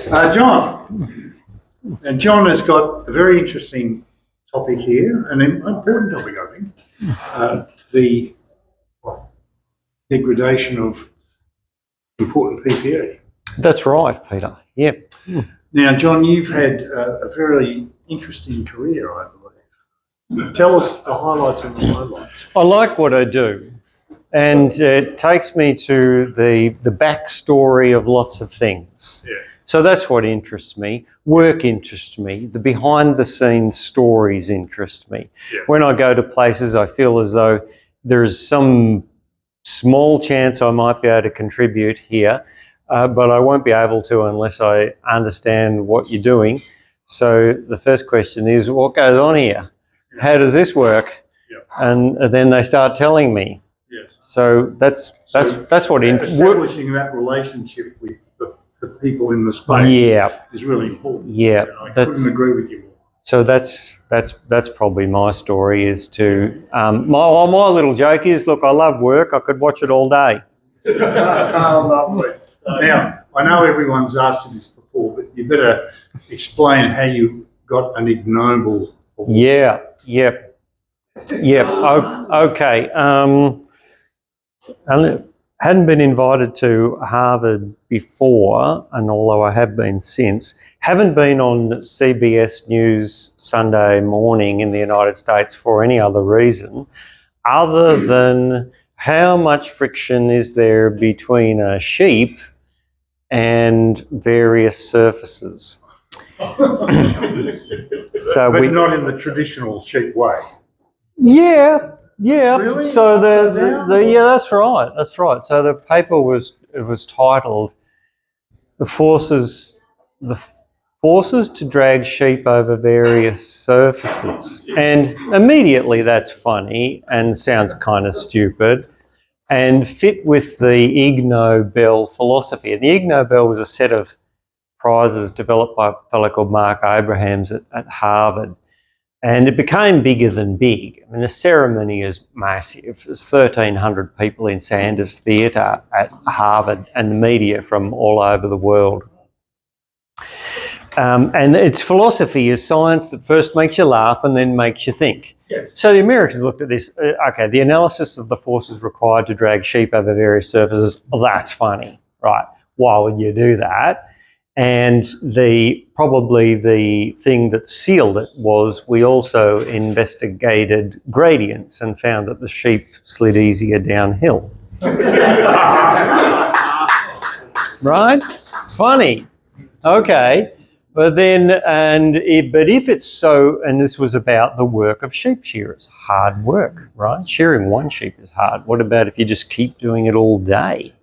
John. And John has got a very interesting topic here, an important topic, I think. The degradation of important PPE. That's right, Peter. Yep. Now, John, you've had a very interesting career, I believe. Tell us the highlights and the lowlights. I like what I do, and it takes me to the backstory of lots of things. Yeah. So that's what interests me. Work interests me. The behind-the-scenes stories interest me. Yeah. When I go to places, I feel as though there's some small chance I might be able to contribute here, but I won't be able to unless I understand what you're doing. So the first question is, what goes on here? How does this work? Yeah. And then they start telling me. Yes. So that's what establishing that relationship with the people in the space. Yeah. Is really important. Yeah. And I couldn't agree with you more. So that's probably my story. Is to my little joke is, look, I love work. I could watch it all day. Oh, lovely. Now, I know everyone's asked you this before, but you better explain how you got an ignoble award. Yeah. Yep. Okay. I hadn't been invited to Harvard before, and although I have been since, haven't been on CBS News Sunday morning in the United States for any other reason other than how much friction is there between a sheep and various surfaces. But not in the traditional sheep way. Yeah. Really? So that's right. So the paper was titled "The Forces to Drag Sheep Over Various Surfaces," and immediately that's funny and sounds kind of stupid, and fit with the Ig Nobel philosophy. And the Ig Nobel was a set of prizes developed by a fellow called Mark Abrahams at Harvard. And it became bigger than big. I mean, the ceremony is massive. There's 1,300 people in Sanders Theatre at Harvard and the media from all over the world. And its philosophy is science that first makes you laugh and then makes you think. Yes. So the Americans looked at this, okay, the analysis of the forces required to drag sheep over various surfaces, well, that's funny, right? Why would you do that? And probably the thing that sealed it was we also investigated gradients and found that the sheep slid easier downhill. Right? Funny. Okay. But then, but if it's so, and this was about the work of sheep shearers, hard work, right? Shearing one sheep is hard. What about if you just keep doing it all day?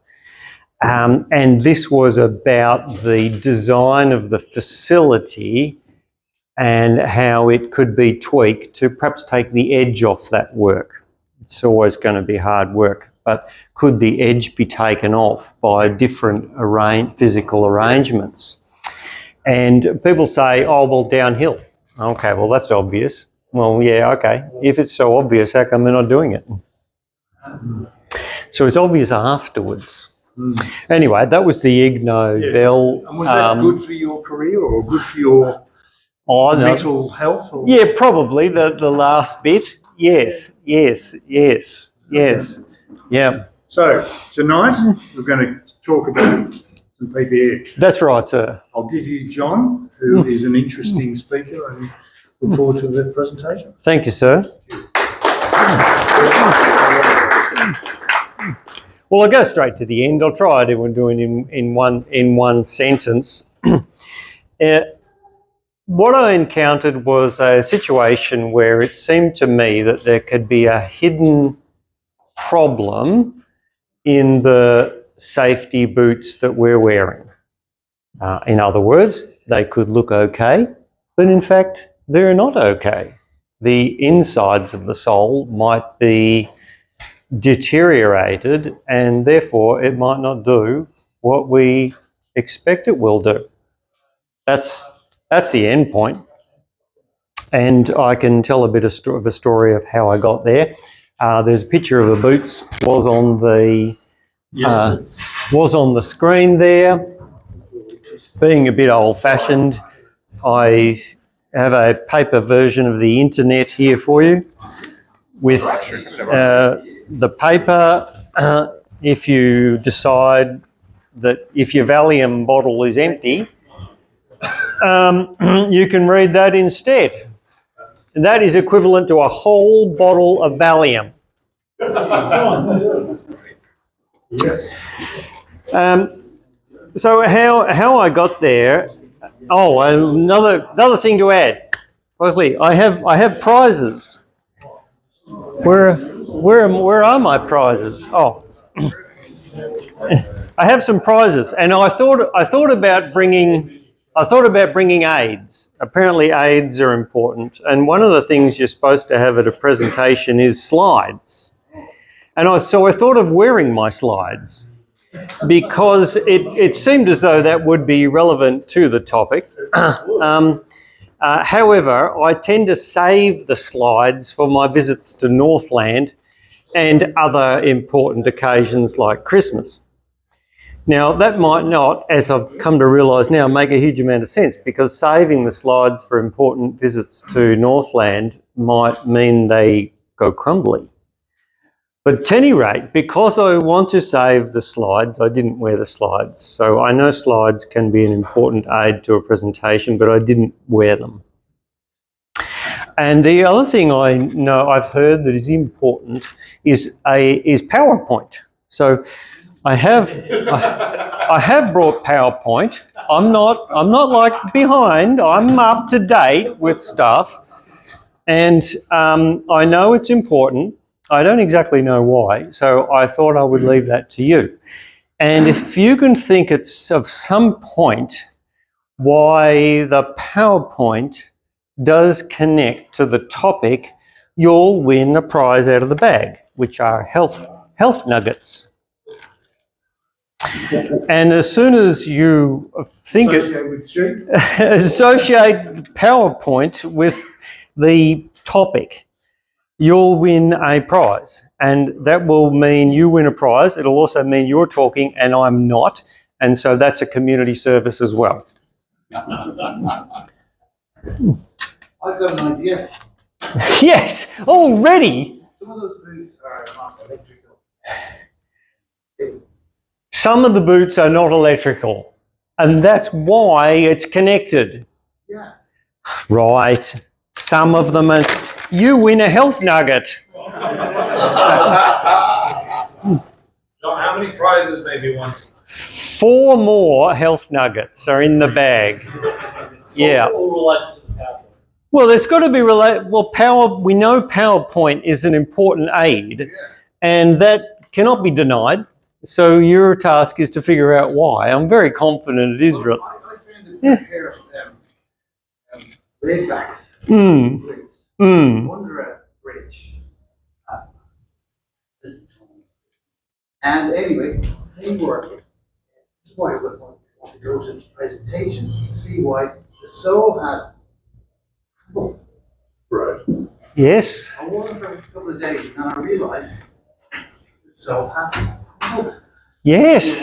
And this was about the design of the facility and how it could be tweaked to perhaps take the edge off that work. It's always going to be hard work, but could the edge be taken off by different physical arrangements? And people say, oh, well, downhill. Okay, well, that's obvious. Well, yeah, okay. If it's so obvious, how come they're not doing it? So it's obvious afterwards. Anyway, that was the Ig Nobel. Yes. And was that good for your career or good for your mental health? Or? Yeah, probably the last bit. Yes. Yeah. So tonight we're going to talk about some PPE. That's right, sir. I'll give you John, who is an interesting speaker, and look forward to the presentation. Thank you, sir. Well, I'll go straight to the end. I'll try to do it in one sentence. What I encountered was a situation where it seemed to me that there could be a hidden problem in the safety boots that we're wearing. In other words, they could look okay, but in fact, they're not okay. The insides of the sole might be deteriorated, and therefore it might not do what we expect it will do. That's the end point. And I can tell a bit of a story of how I got there. There's a picture of the boots was on the screen there. being a bit old-fashioned, I have a paper version of the internet here for you. With the paper, if you decide that if your Valium bottle is empty, you can read that instead. And that is equivalent to a whole bottle of Valium. So how I got there? Oh, another thing to add. Quickly, I have prizes. Where are my prizes? Oh, I have some prizes, and I thought about bringing aids. Apparently, aids are important, and one of the things you're supposed to have at a presentation is slides. And so I thought of wearing my slides because it seemed as though that would be relevant to the topic. However, I tend to save the slides for my visits to Northland and other important occasions like Christmas. Now, that might not, as I've come to realise now, make a huge amount of sense, because saving the slides for important visits to Northland might mean they go crumbly. But at any rate, because I want to save the slides, I didn't wear the slides. So I know slides can be an important aid to a presentation, but I didn't wear them. And the other thing I know I've heard that is important is PowerPoint. So I have brought PowerPoint. I'm not like behind. I'm up to date with stuff, and I know it's important. I don't exactly know why, so I thought I would leave that to you. And if you can think it's of some point why the PowerPoint does connect to the topic, you'll win a prize out of the bag, which are health nuggets. And as soon as you think associate PowerPoint with the topic, you'll win a prize, and that will mean you win a prize. It'll also mean you're talking and I'm not, and so that's a community service as well. I've got an idea. Yes, already. Some of those boots are not electrical. Some of the boots are not electrical, and that's why it's connected. Yeah. Right. Some of them are. You win a health nugget. John, how many prizes may be wanting? 4 more health nuggets are in the bag. Yeah. All related to the PowerPoint. Well, there's got to be related. Well, we know PowerPoint is an important aid, and that cannot be denied. So your task is to figure out why. I'm very confident it is real. I found a pair of laid backs. Boots. Under a bridge. And anyway, they work. That's why I would want to go to this presentation to see why the soul has. Right. Yes. I wore them for a couple of days, and I realised the soul had. Yes.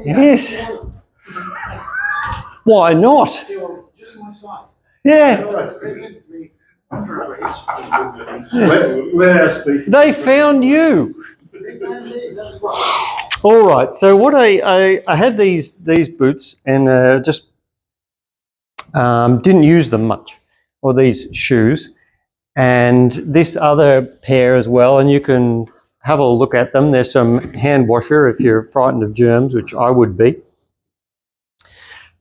Yes. Why not? They were just my size. Yeah. Under a bridge. Let us speak. They found you. They found me, that's right. All right. So what I had these boots and just didn't use them much, or these shoes, and this other pair as well. And you can have a look at them. There's some hand washer if you're frightened of germs, which I would be.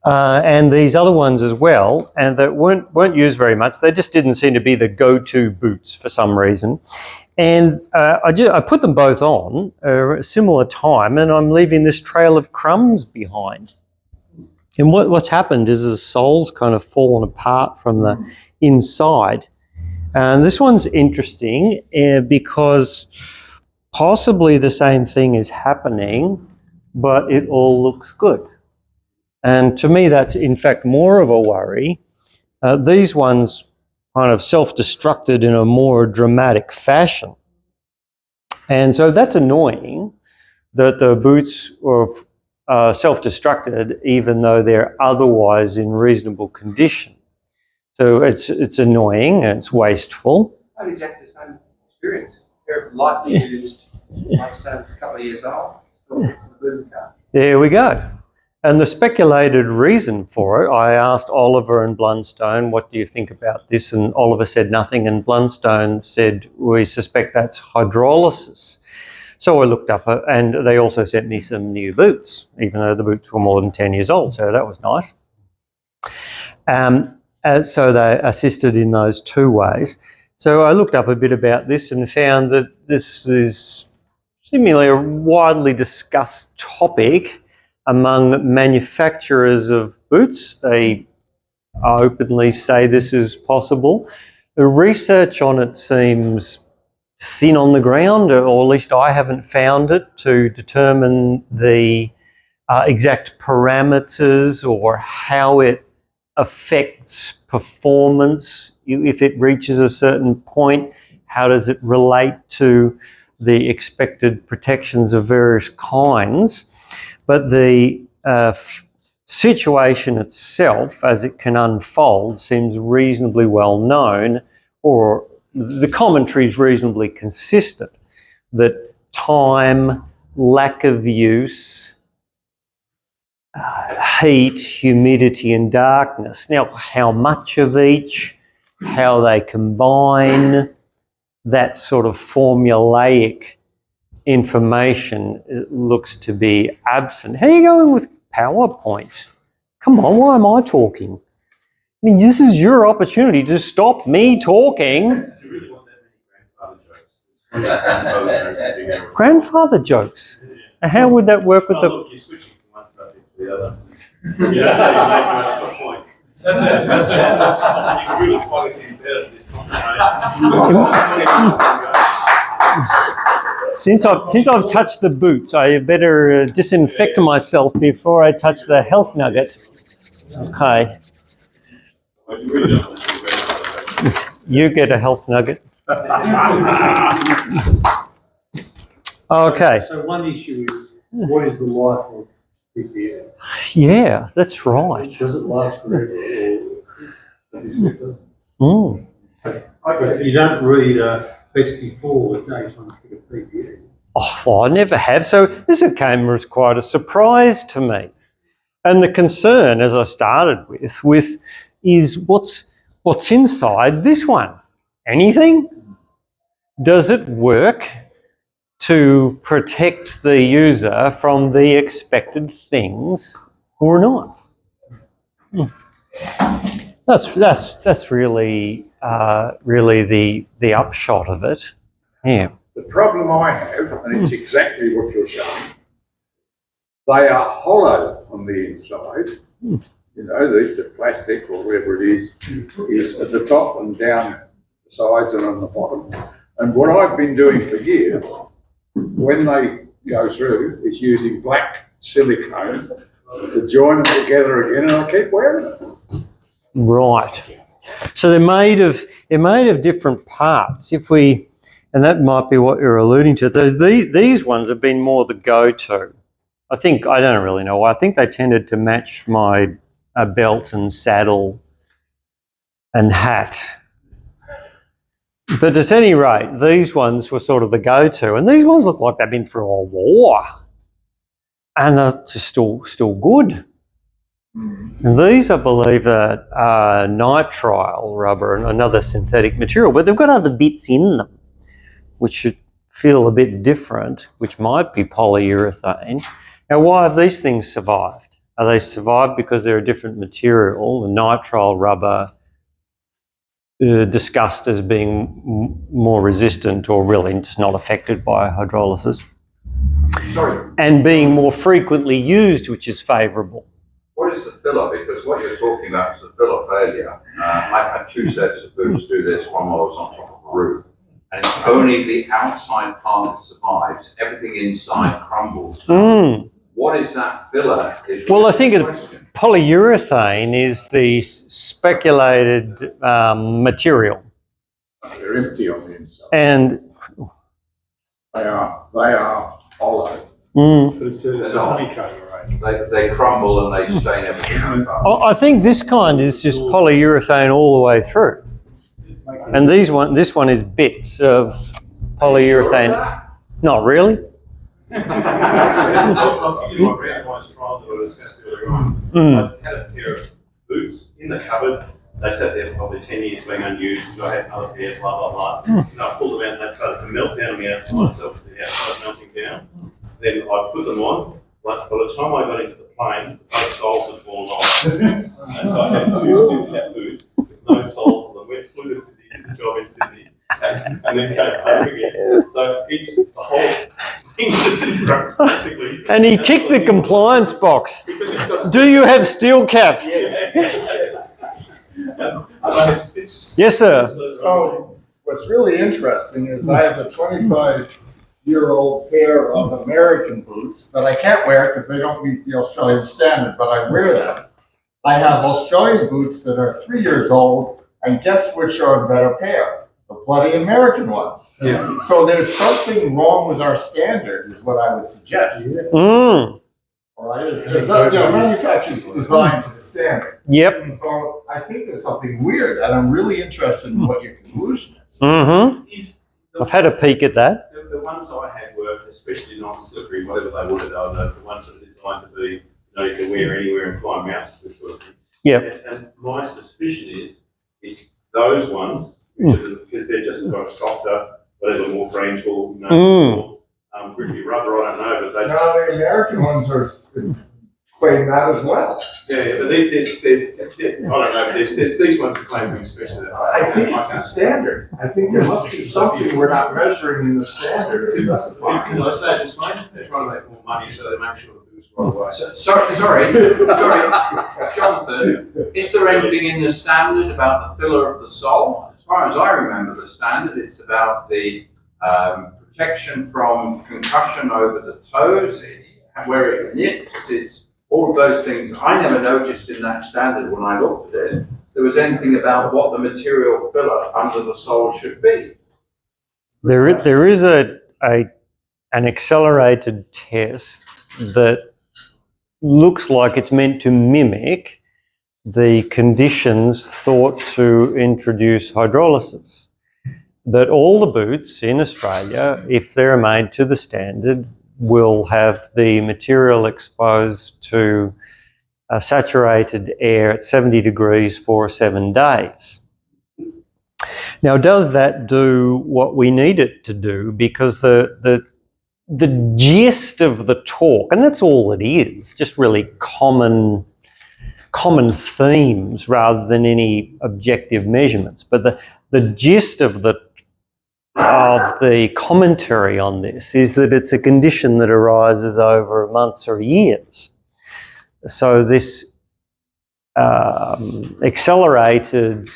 And these other ones as well, and that weren't used very much. They just didn't seem to be the go-to boots for some reason. And I put them both on at a similar time, and I'm leaving this trail of crumbs behind. And what's happened is the sole's kind of fallen apart from the inside. And this one's interesting because possibly the same thing is happening, but it all looks good. And to me, that's in fact more of a worry. These ones kind of self-destructed in a more dramatic fashion. And so that's annoying that the boots self-destructed even though they're otherwise in reasonable condition. So it's annoying and it's wasteful. I had exactly the same experience. Pair of lightly used Blackstone, a couple of years old. There we go. And the speculated reason for it, I asked Oliver and Blunstone, what do you think about this? And Oliver said nothing, and Blunstone said, we suspect that's hydrolysis. So I looked up, and they also sent me some new boots, even though the boots were more than 10 years old, so that was nice. So they assisted in those two ways. So I looked up a bit about this and found that this is seemingly a widely discussed topic among manufacturers of boots. They openly say this is possible. The research on it seems thin on the ground, or at least I haven't found it to determine the exact parameters or how it affects performance. If it reaches a certain point, how does it relate to the expected protections of various kinds? But the situation itself, as it can unfold, seems reasonably well known, or the commentary is reasonably consistent, that time, lack of use, heat, humidity and darkness. Now, how much of each, how they combine, that sort of formulaic information looks to be absent. How are you going with PowerPoint? Come on, why am I talking? I mean, this is your opportunity to stop me talking. Do you really want that many grandfather jokes? Grandfather jokes. And how would that work with Oh, the... look, you're switching from one subject to the other. Yeah, that's how you make most of the points. That's it. That's really quality impaired this conversation. Since I've touched the boots, I better disinfect myself before I touch the health nugget. Okay. You get a health nugget. Okay. So one issue is, what is the life of PPE? Yeah, that's right. Does it last forever? Mm. But you don't read a SP4 a day on a PPE. Oh, well, I never have. So this came as quite a surprise to me. And the concern, as I started with is what's inside this one? Anything? Does it work to protect the user from the expected things or not? That's really the upshot of it. Yeah. The problem I have, and it's exactly what you're showing, they are hollow on the inside. You know, the plastic or whatever it is at the top and down the sides and on the bottom. And what I've been doing for years, when they go through, is using black silicone to join them together again, and I keep wearing them. Right. So they're made of different parts. And that might be what you're alluding to. These ones have been more the go-to. I don't really know why. I think they tended to match my belt and saddle and hat. But at any rate, these ones were sort of the go-to. And these ones look like they've been through a war. And they're just still good. And these, I believe, are nitrile rubber and another synthetic material. But they've got other bits in them, which should feel a bit different, which might be polyurethane. Now, why have these things survived? Are they survived because they're a different material? The nitrile rubber discussed as being more resistant or really just not affected by hydrolysis. Sorry, And being more frequently used, which is favourable. what is the filler? Because what you're talking about is the filler failure. I've had two sets of boots do this one while I was on top of a roof. And it's only the outside part that survives. Everything inside crumbles. What is that filler? Well, I think polyurethane is the speculated material. They're empty on the inside. And They are hollow. But it's a honeycomb, right? They crumble and they stain everything. I think this kind is just polyurethane all the way through. And this one is bits of polyurethane. Not really. I'll give you my randomised trial that I discussed earlier on. I had a pair of boots in the cupboard. They sat there for probably 10 years being unused. I had another pair, blah, blah, blah. And I pulled them out and they started to melt down on the outside, so the outside melting down. Then I put them on, but by the time I got into the plane, both soles had fallen off. And so I had two stupid boots with no soles on them. Went flew to Sydney, did the job in Sydney, and then came home again. So it's the whole thing that's in drugs, basically. And he ticked the compliance box. Because it's got Do you have steel caps? Yes, sir. So what's really interesting is I have a 25-year-old pair of American boots that I can't wear because they don't meet the Australian standard, but I wear them. I have Australian boots that are 3 years old, and guess which are a better pair? The bloody American ones. Yeah. So there's something wrong with our standard, is what I would suggest. Mm. All right, manufacturers designed to the standard. Yep. So I think there's something weird, and I'm really interested in what your conclusion is. Mm-hmm. I've had a peek at that. The ones I had were especially non-slippery, whatever they were, the ones that are designed to be, you can wear anywhere and climb mountains, this sort of thing. Yep. And my suspicion is, it's those ones, because they're just got a softer, whatever, more frangible, grippy rubber, I don't know, but they just... No, the American ones are claim that as well. Yeah, but I don't know, there's these ones that claim to be special. I think it's the standard. I think there must be something we're not measuring in the standard or specifying. Can I say this, mate? They're trying to make more money, so they make sure the boots right away. Sorry, Jonathan, is there anything in the standard about the filler of the sole? As far as I remember the standard, it's about the protection from concussion over the toes, it's where it nips, it's all of those things. I never noticed in that standard when I looked at it, there was anything about what the material filler under the sole should be. There is an accelerated test that looks like it's meant to mimic the conditions thought to introduce hydrolysis. That all the boots in Australia, if they're made to the standard, will have the material exposed to saturated air at 70 degrees for 7 days. Now, does that do what we need it to do? Because the gist of the talk, and that's all it is, just really common themes rather than any objective measurements. But the gist of the commentary on this is that it's a condition that arises over months or years. So this accelerated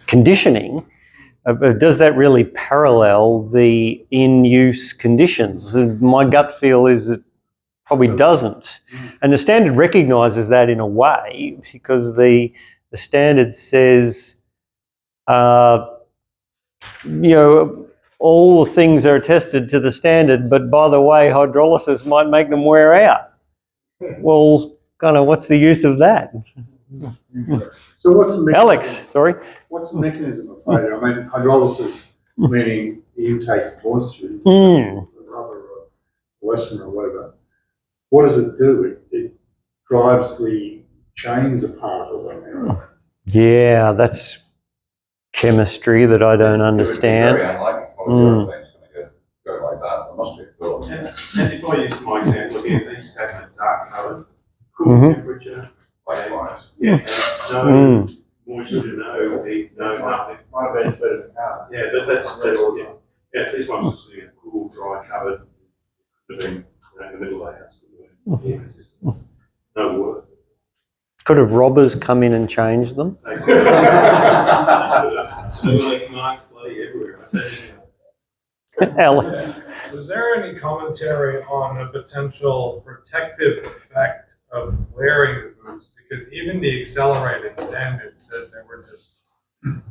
conditioning, does that really parallel the in-use conditions? My gut feel is it probably doesn't. And the standard recognises that in a way because the standard says all the things are tested to the standard, but by the way, hydrolysis might make them wear out. Well, kind of, what's the use of that? So what's the mechanism? Alex, sorry. What's the mechanism of failure? I mean, hydrolysis, meaning the intake of moisture, rubber or Western or whatever. What does it do? It drives the chains apart or something. Yeah, that's chemistry that I don't understand. Very unlikely polyurethane's going to go like that. There must be a filler. And if I use my example again, these have a dark colour, cool temperature, Likewise. no moisture, no heat, no nothing. Might have been a bit of a car. Yeah, but that's these ones are sitting in a cool, dry cupboard, in the middle of the house. It's just no water. Could have robbers come in and changed them? They could have marks bloody everywhere. Alex. Was there any commentary on a potential protective effect of wearing the boots? Because even the accelerated standard says they were just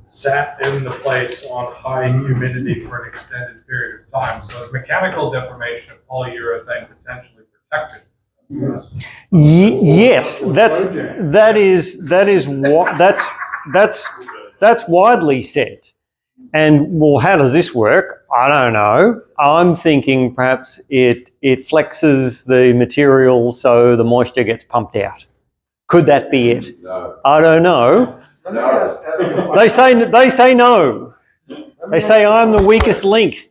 sat in the place on high humidity for an extended period of time. So is mechanical deformation of polyurethane potentially protected? Yes, that is what that's widely said. And well, how does this work? I don't know. I'm thinking perhaps it flexes the material so the moisture gets pumped out. Could that be it? No. I don't know. Let me ask you, They say no. They say I'm the weakest link.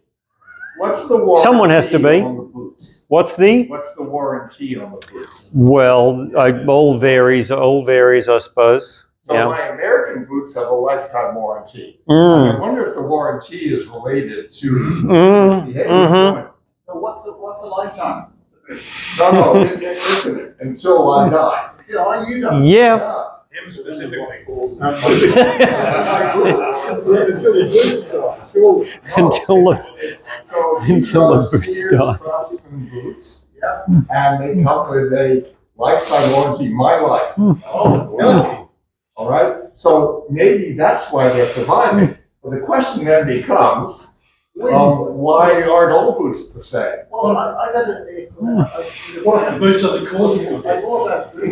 what's the warranty Someone has to be. on the boots? What's What's the warranty on the boots? well? All varies. All varies, I suppose. So Yeah. my American boots have a lifetime warranty. And I wonder if the warranty is related to this behavior. Mhm. So what's the lifetime? No, it isn't until I die. Till all you done? Yeah. Him specifically. My boots. Until the boots stop, sure. Until the So these until the are boots Sears die. Craftsman boots, Yeah. and they come with a lifetime warranty, my life. Oh, really? All right, so maybe that's why they're surviving. But the question then becomes, why aren't all boots the same? Well, I got a Boots are the cause of it. I bought that booty.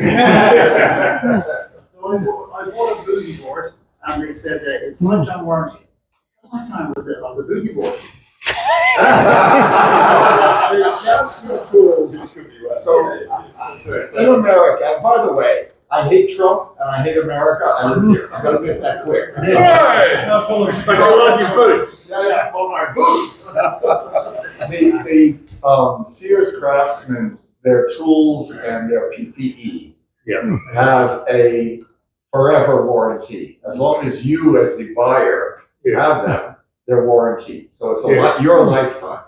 So I bought a booty board, and they said that it's lifetime warranty. Lifetime of the booty board. They just the tools. So in America, and by the way, I hate Trump and I hate America. I live here. I gotta make that clear. But I love your boots. Yeah, well, my boots. the Sears Craftsman, their tools and their PPE Yeah. have a forever warranty. As long as you, as the buyer, have them, they're warranted. So it's your lifetime.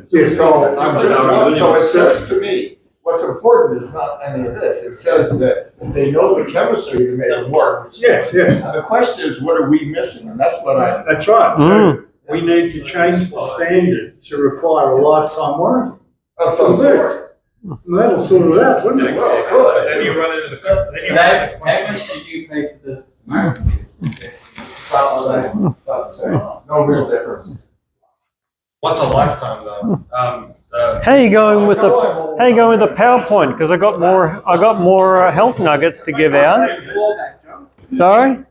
Yes. So I'm just, so it says to me, what's important is not any of this. It says that they know the chemistry to make it work. Yes, yes. And the question is, what are we missing? And that's what I. That's right. So we need to change the standard to require a lifetime warranty. Of some sort. Well, that'll sort it out, wouldn't it? Well, But then you run into the question. Did you pay for the American? About the same. About the same. No real difference. What's a lifetime though? How you going with the PowerPoint? Because I got more health nuggets to give out. Sorry.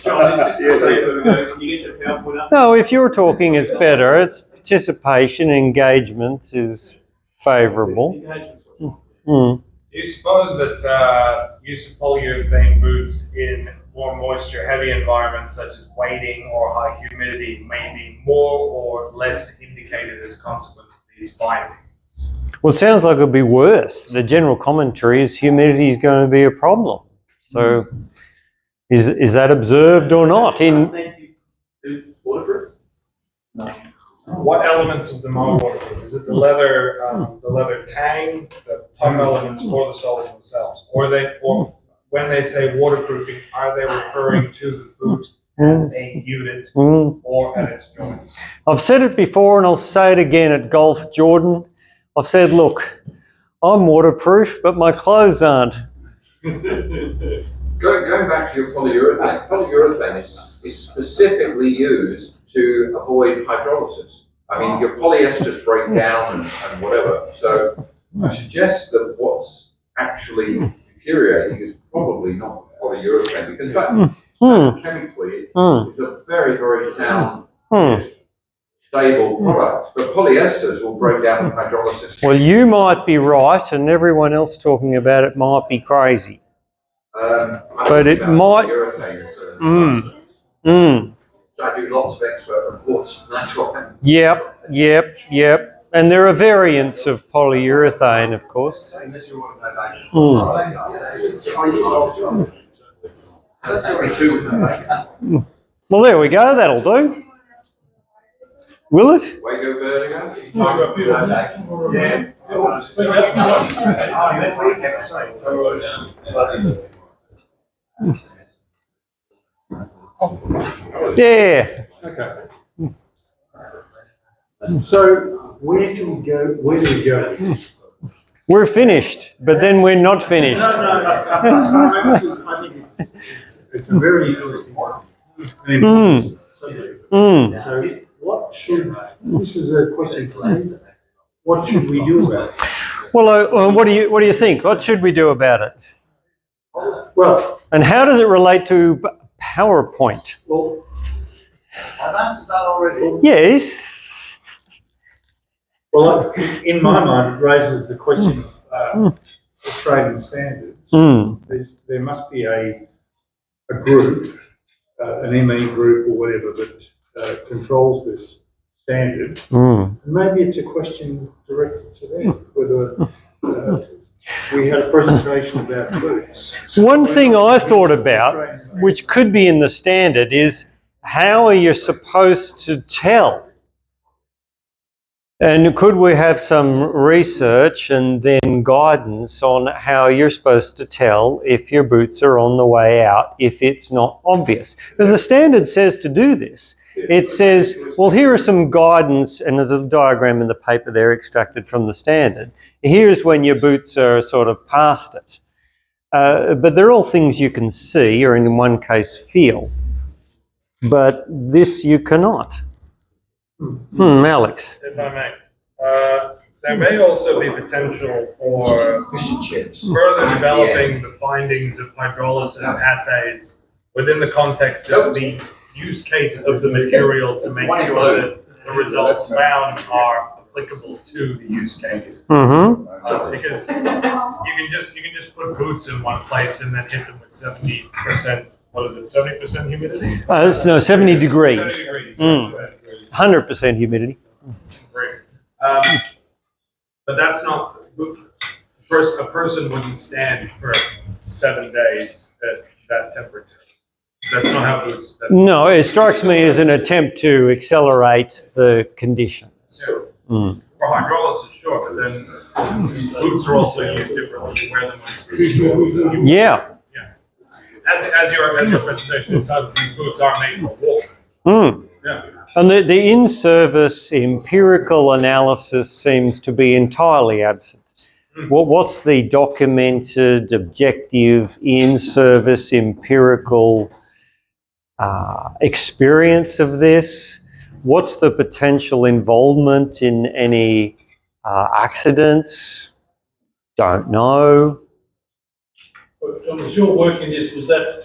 John, can you get your PowerPoint up? No, if you're talking, it's better. It's participation, engagement is favourable. Mm. Do you suppose that use of polyurethane boots in more moisture-heavy environments such as wading or high humidity may be more or less indicated as a consequence of these findings? Well, it sounds like it'll be worse. The general commentary is humidity is going to be a problem. So, is that observed or not? It's waterproof? What elements of them are waterproof? Is it the leather tang, the top elements, or the soles themselves? Or when they say waterproofing, are they referring to the boot as a unit or at its joint? I've said it before and I'll say it again at golf, Jordan. I've said, look, I'm waterproof, but my clothes aren't. Going back to your polyurethane is specifically used to avoid hydrolysis. I mean, your polyesters break down and whatever. So I suggest that what's actually deteriorating is probably not polyurethane, because that chemically is a very, very sound, stable product. But polyesters will break down in hydrolysis. Well, you might be right, and everyone else talking about it might be crazy. But it might. So I do lots of expert reports, and that's why. Yep. And there are variants of polyurethane, of course. Unless you want to go back. Well, there we go. That'll do. Will it? Wago Vertigo? Yeah. Okay. So where do we go? Where do we go? We're finished, but then we're not finished. No. I think it's a very interesting one. So what should, this is a question for me, what should we do about it? Well, what do you think? What should we do about it? Well, And how does it relate to PowerPoint? well, I've answered that already. Yes. well, in my mind, it raises the question of Australian standards. Mm. There must be a group, an ME group or whatever, that controls this standard. Mm. Maybe it's a question directed to them, whether we had a presentation about boots. One thing I thought about, which could be in the standard, is how are you supposed to tell? And could we have some research and then guidance on how you're supposed to tell if your boots are on the way out if it's not obvious? Because the standard says to do this. It says, well, here are some guidance, and there's a diagram in the paper there extracted from the standard. Here's when your boots are sort of past it. But they're all things you can see, or in one case feel. But this you cannot. Alex. If I may. There may also be potential for further developing the findings of hydrolysis assays within the context of the use case of the material to make sure that the results found are applicable to the use case. Mm-hmm. Because you can just put boots in one place and then hit them with 70%. What is it? 70% humidity? No, 70 degrees. 70 degrees. 100% humidity. Great. But that's not, a person wouldn't stand for 7 days at that temperature. That's not how boots. No, it strikes me as an attempt to accelerate the conditions. Yeah. For hydrolysis, sure, but then boots are also used differently. You wear them when you're Yeah. As your presentation is titled, these boots aren't made for walking. Yeah. And the in-service empirical analysis seems to be entirely absent. What's the documented, objective, in-service empirical experience of this? What's the potential involvement in any accidents? Don't know. John, was your work in this, was that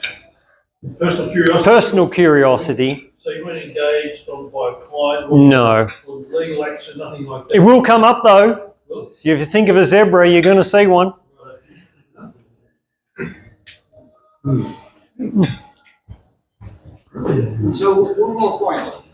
personal curiosity? Personal curiosity. So you weren't engaged by a client? No. Or legal action, nothing like that? It will come up though. Well, If you think of a zebra, you're going to see one. So one more point.